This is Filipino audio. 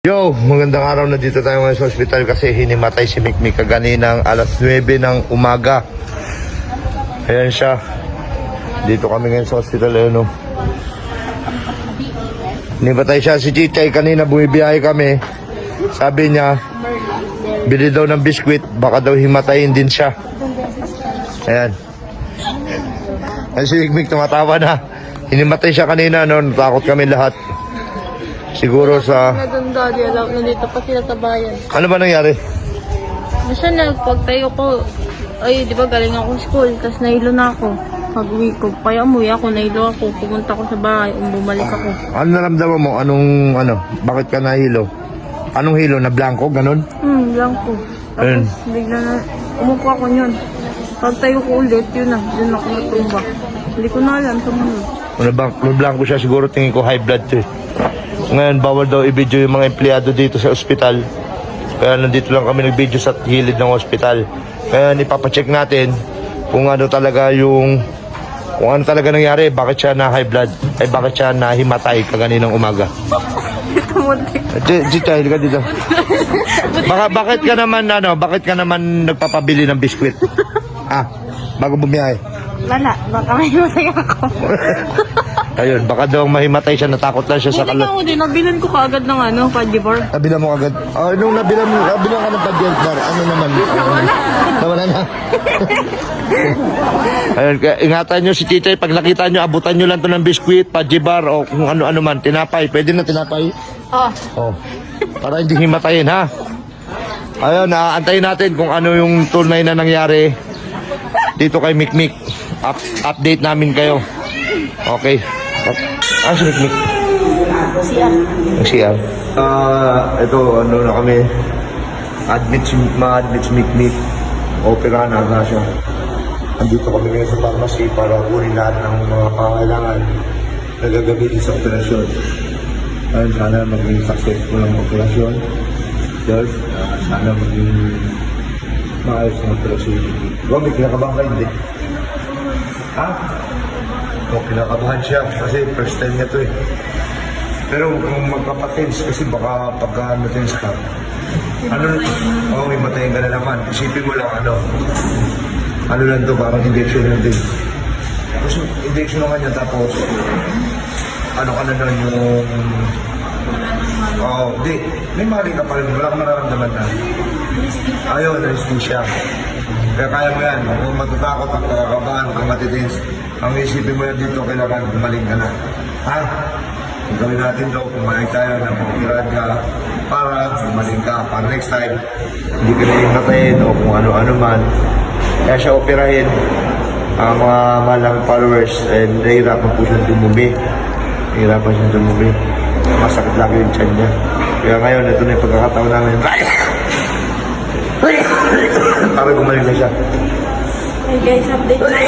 Yo, magandang araw na dito tayo ngayon sa ospital kasi hinimatay si Mikmik kaninang alas 9 ng umaga. Ayan siya. Dito kami ngayon sa ospital. Ayan o. Hinimatay siya si Chichay kanina, bumibiyahe kami. Sabi niya, bili daw ng biskwit, baka daw himatayin din siya. Ayan. Ayan si Mikmik, tumatawa na. Hinimatay siya kanina, no? Natakot kami lahat. Siguro sa... Daddy, alam na dito pa sila sa bayan. Ano ba nangyari? Basta nagpagtayo ko, ay di ba galing ako school, tapos nahilo na ako. Pag-uwi ko, kaya umuwi ako, nahilo ako, pumunta ko sa bahay, bumalik ako. Ano naramdaman mo? Bakit ka nahilo? Anong hilo? Na blanco? Ganon? Blanco. Ayun. Tapos bigla na, umupo ako yun. Pagtayo ko ulit, yun na, yun ako natumba. Hindi ko na alam, tumunod. Blanco siya, siguro tingin ko high blood to eh. Ngayon, bawal daw i-video yung mga empleyado dito sa ospital. Kaya nandito lang kami nag-video sa gilid ng ospital. Kaya ipapacheck natin kung ano talaga nangyari. Bakit siya na high blood? Ay bakit siya nahimatay kaninang umaga? Chichay, ka dito. Bakit ka naman nagpapabili ng biskwit? Bago bumiyahe. Wala, baka may matay ako. Ayun, baka daw mahimatay siya, natakot lang siya sa Hindi ako din, nabilan ko kaagad ng Padibar. Nabilan mo agad? Nung nabilan ka ng Padibar, ano naman? Nawala na. Ayun, ingatan nyo si Chichay, pag nakita nyo, abutan nyo lang to ng biskwit, Padibar, o kung ano-ano man, tinapay. Pwede na tinapay? Oh. Para hindi himatayin, ha? Ayun, antayin natin kung ano yung tunay na nangyari dito kay Mikmik. Update namin kayo. Okay. Si Mikmik. CR. Ito, na kami. Ma-admit si Mikmik. Opera na siya. Andito kami ngayon sa pharmacy para kunin lahat ng mga pangailangan na gagamitin sa operasyon. Ayun, sana maging successful ang operasyon. Diyos, sana maging maayos ang operasyon. May kinakabahan ka hindi? Kinakabahan siya kasi first time niya to eh. Pero kung magpapatins kasi baka pagka natins ka, may matayin ka na naman. Isipin mo lang lang to, parang injection lang din. Tapos injection naman niya tapos ka na doon yung... may maling ka pa rin, wala ka mararamdaman na. Ayun, anesthesia. Kaya kaya mo yan, kung matatakot at kakakabahan, kung matitins, ang isipin mo yan dito, kailangan gumaling ka na. Kung gawin natin daw, kumaling tayo na pagkiraan ka para gumaling ka. Para next time, hindi ka na ingatayin o kung ano-ano man. Kaya siya operahin ang mga malang followers and nahihirapan po siyang dumumi. Masakit lagi yung tiyan niya. Kaya ngayon, ito na yung pagkakataon namin. Para gumaling na siya. Hey guys, update na.